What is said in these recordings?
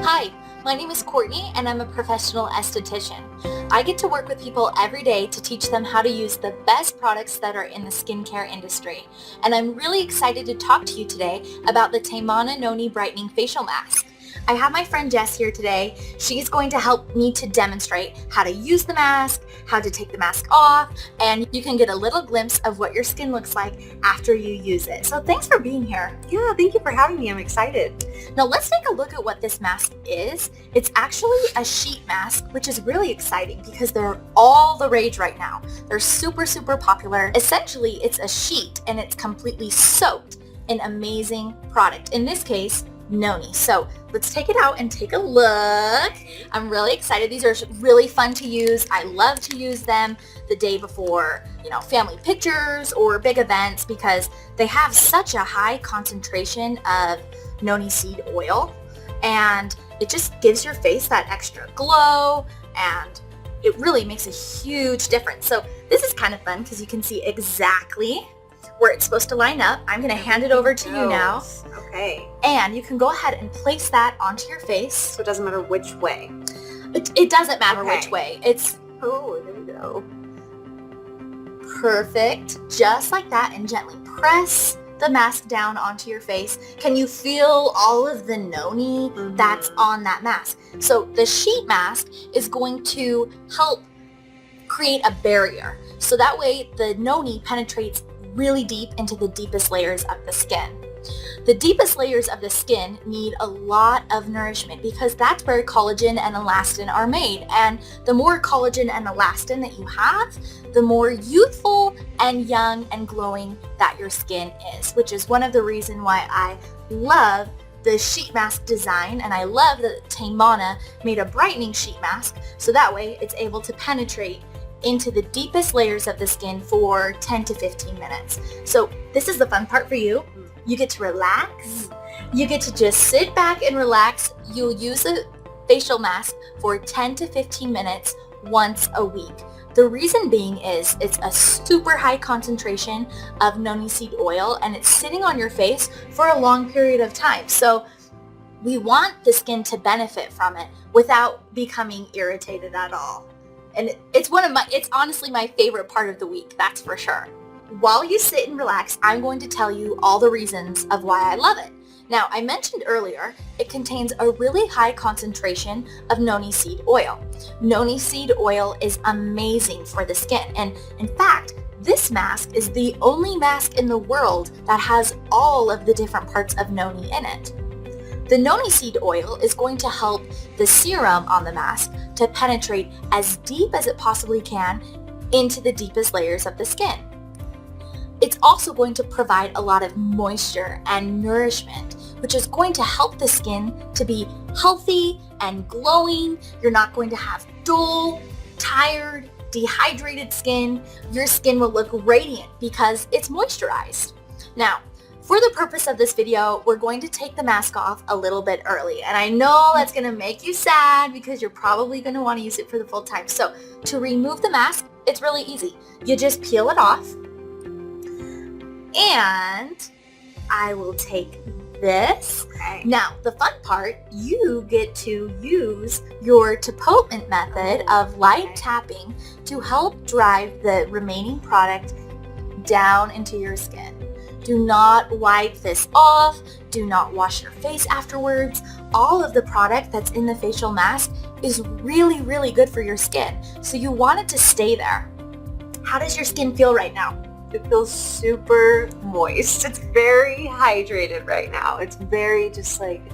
Hi, my name is Courtney and I'm a professional esthetician. I get to work with people every day to teach them how to use the best products that are in the skincare industry. And I'm really excited to talk to you today about the TeMana Noni Brightening Facial Mask. I have my friend Jess here today. She's going to help me to demonstrate how to use the mask, how to take the mask off, and you can get a little glimpse of what your skin looks like after you use it. So thanks for being here. Yeah, thank you for having me. I'm excited. Now let's take a look at what this mask is. It's actually a sheet mask, which is really exciting because they're all the rage right now. They're super popular. Essentially, it's a sheet and it's completely soaked in amazing product. In this case, Noni. So let's take it out and take a look. I'm really excited. These are really fun to use. I love to use them the day before, family pictures or big events because they have such a high concentration of Noni seed oil, and it just gives your face that extra glow, and it really makes a huge difference. So this is kind of fun because you can see exactly where it's supposed to line up. I'm going to hand it over to you now. Okay. And you can go ahead and place that onto your face. So it doesn't matter which way. It doesn't matter which way. It's there we go. Perfect. Just like that, and gently press the mask down onto your face. Can you feel all of the Noni that's on that mask? So the sheet mask is going to help create a barrier. So that way the Noni penetrates really deep into the deepest layers of the skin. The deepest layers of the skin need a lot of nourishment because that's where collagen and elastin are made. And the more collagen and elastin that you have, the more youthful and young and glowing that your skin is, which is one of the reasons why I love the sheet mask design, and I love that TeMana made a brightening sheet mask so that way it's able to penetrate into the deepest layers of the skin for 10 to 15 minutes. So this is the fun part for you. You get to relax. You get to just sit back and relax. You'll use a facial mask for 10 to 15 minutes once a week. The reason being is it's a super high concentration of Noni seed oil and it's sitting on your face for a long period of time. So we want the skin to benefit from it without becoming irritated at all. And it's honestly my favorite part of the week, that's for sure. While you sit and relax, I'm going to tell you all the reasons of why I love it. Now, I mentioned earlier, it contains a really high concentration of Noni seed oil. Noni seed oil is amazing for the skin. And in fact, this mask is the only mask in the world that has all of the different parts of Noni in it. The Noni seed oil is going to help the serum on the mask to penetrate as deep as it possibly can into the deepest layers of the skin. It's also going to provide a lot of moisture and nourishment, which is going to help the skin to be healthy and glowing. You're not going to have dull, tired, dehydrated skin. Your skin will look radiant because it's moisturized. Now, for the purpose of this video, we're going to take the mask off a little bit early. And I know that's going to make you sad because you're probably going to want to use it for the full time. So to remove the mask, it's really easy. You just peel it off. And I will take this. Okay. Now, the fun part, you get to use your tapotement method of light tapping to help drive the remaining product down into your skin. Do not wipe this off. Do not wash your face afterwards. All of the product that's in the facial mask is really good for your skin. So you want it to stay there. How does your skin feel right now? It feels super moist. It's very hydrated right now. It's very it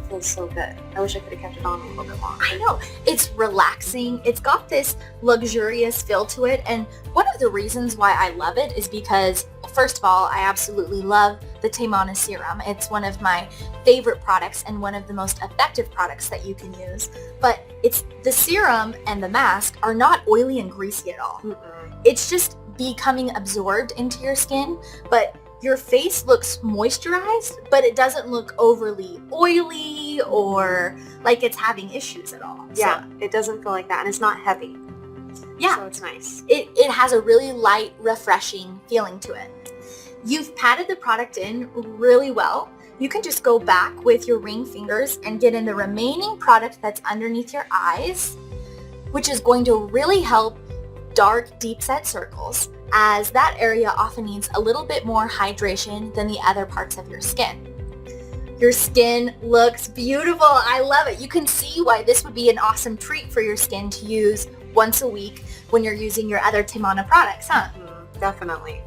feels so good. I wish I could have kept it on a little bit longer. I know. It's relaxing. It's got this luxurious feel to it. And one of the reasons why I love it is because, first of all, I absolutely love the TeMana Serum. It's one of my favorite products and one of the most effective products that you can use. But it's the serum and the mask are not oily and greasy at all. It's just becoming absorbed into your skin, but your face looks moisturized, but it doesn't look overly oily or like it's having issues at all. Yeah, it doesn't feel like that, and it's not heavy. Yeah. So it's nice. It has a really light, refreshing feeling to it. You've patted the product in really well. you can just go back with your ring fingers and get in the remaining product that's underneath your eyes, which is going to really help dark, deep set circles, as that area often needs a little bit more hydration than the other parts of your skin. Your skin looks beautiful. I love it. You can see why this would be an awesome treat for your skin to use once a week when you're using your other TeMana products, huh? Definitely.